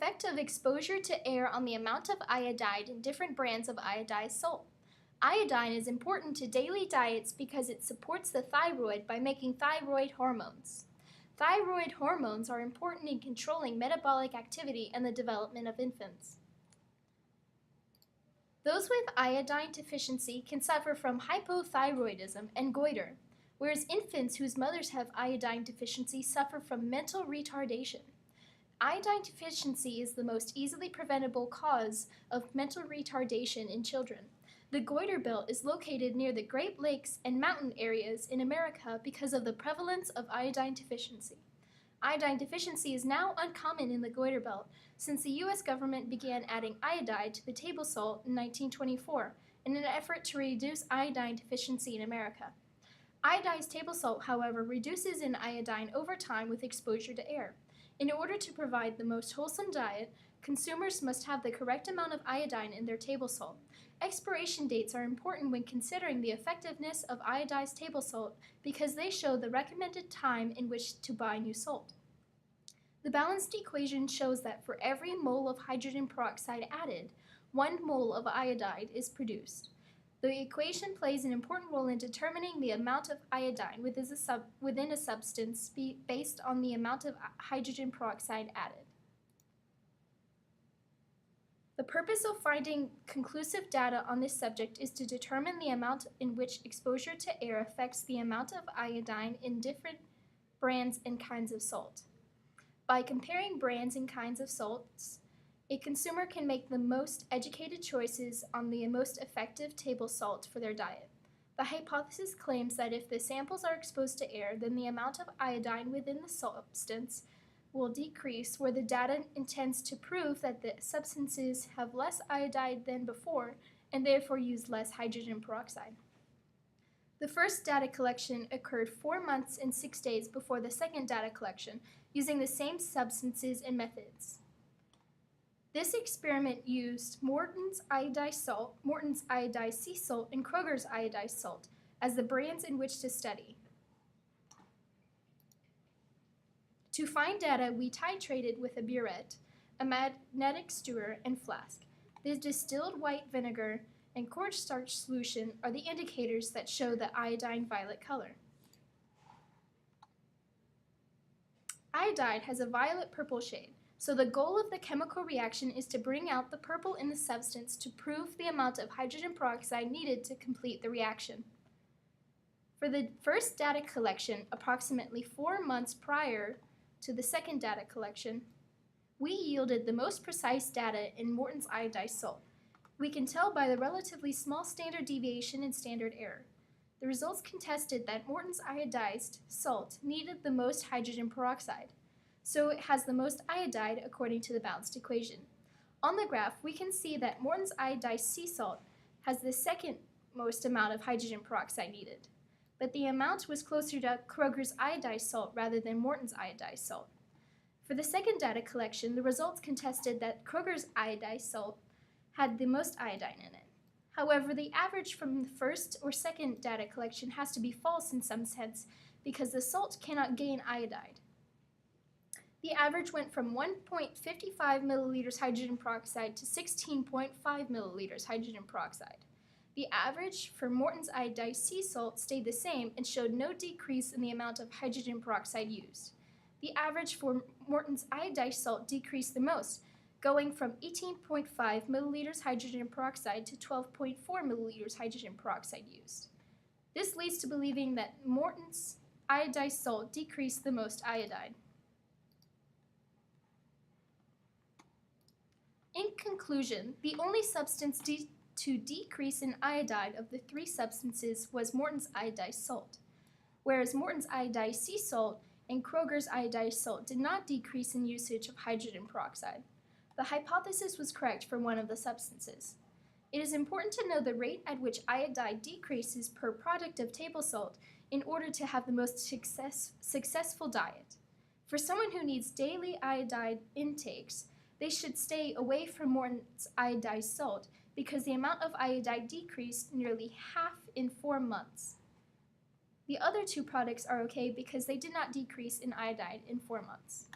Effect of exposure to air on the amount of iodide in different brands of iodized salt. Iodine is important to daily diets because it supports the thyroid by making thyroid hormones. Thyroid hormones are important in controlling metabolic activity and the development of infants. Those with iodine deficiency can suffer from hypothyroidism and goiter, whereas infants whose mothers have iodine deficiency suffer from mental retardation. Iodine deficiency is the most easily preventable cause of mental retardation in children. The goiter belt is located near the Great Lakes and mountain areas in America because of the prevalence of iodine deficiency. Iodine deficiency is now uncommon in the goiter belt since the U.S. government began adding iodide to the table salt in 1924 in an effort to reduce iodine deficiency in America. Iodized table salt, however, reduces in iodine over time with exposure to air. In order to provide the most wholesome diet, consumers must have the correct amount of iodine in their table salt. Expiration dates are important when considering the effectiveness of iodized table salt because they show the recommended time in which to buy new salt. The balanced equation shows that for every mole of hydrogen peroxide added, 1 mole of iodide is produced. The equation plays an important role in determining the amount of iodine within a substance based on the amount of hydrogen peroxide added. The purpose of finding conclusive data on this subject is to determine the amount in which exposure to air affects the amount of iodine in different brands and kinds of salt. By comparing brands and kinds of salts, a consumer can make the most educated choices on the most effective table salt for their diet. The hypothesis claims that if the samples are exposed to air, then the amount of iodine within the substance will decrease, where the data intends to prove that the substances have less iodide than before and therefore use less hydrogen peroxide. The first data collection occurred 4 months and 6 days before the second data collection, using the same substances and methods. This experiment used Morton's iodized salt, Morton's iodized sea salt, and Kroger's iodized salt as the brands in which to study. To find data, we titrated with a burette, a magnetic stirrer, and flask. The distilled white vinegar and cornstarch solution are the indicators that show the iodine violet color. Iodide has a violet-purple shade, so the goal of the chemical reaction is to bring out the purple in the substance to prove the amount of hydrogen peroxide needed to complete the reaction. For the first data collection, approximately 4 months prior to the second data collection, we yielded the most precise data in Morton's iodized salt. We can tell by the relatively small standard deviation and standard error. The results contested that Morton's iodized salt needed the most hydrogen peroxide, so it has the most iodide according to the balanced equation. On the graph, we can see that Morton's iodized sea salt has the second most amount of hydrogen peroxide needed, but the amount was closer to Kroger's iodized salt rather than Morton's iodized salt. For the second data collection, the results contested that Kroger's iodized salt had the most iodine in it. However, the average from the first or second data collection has to be false in some sense because the salt cannot gain iodide. The average went from 1.55 milliliters hydrogen peroxide to 16.5 milliliters hydrogen peroxide. The average for Morton's iodized sea salt stayed the same and showed no decrease in the amount of hydrogen peroxide used. The average for Morton's iodized salt decreased the most, going from 18.5 milliliters hydrogen peroxide to 12.4 milliliters hydrogen peroxide used. This leads to believing that Morton's iodized salt decreased the most iodide. In conclusion, the only substance to decrease in iodide of the 3 substances was Morton's iodized salt, whereas Morton's iodized sea salt and Kroger's iodized salt did not decrease in usage of hydrogen peroxide. The hypothesis was correct for one of the substances. It is important to know the rate at which iodide decreases per product of table salt in order to have the most successful diet. For someone who needs daily iodide intakes, they should stay away from Morton's iodized salt because the amount of iodide decreased nearly half in 4 months. The other 2 products are okay because they did not decrease in iodide in 4 months.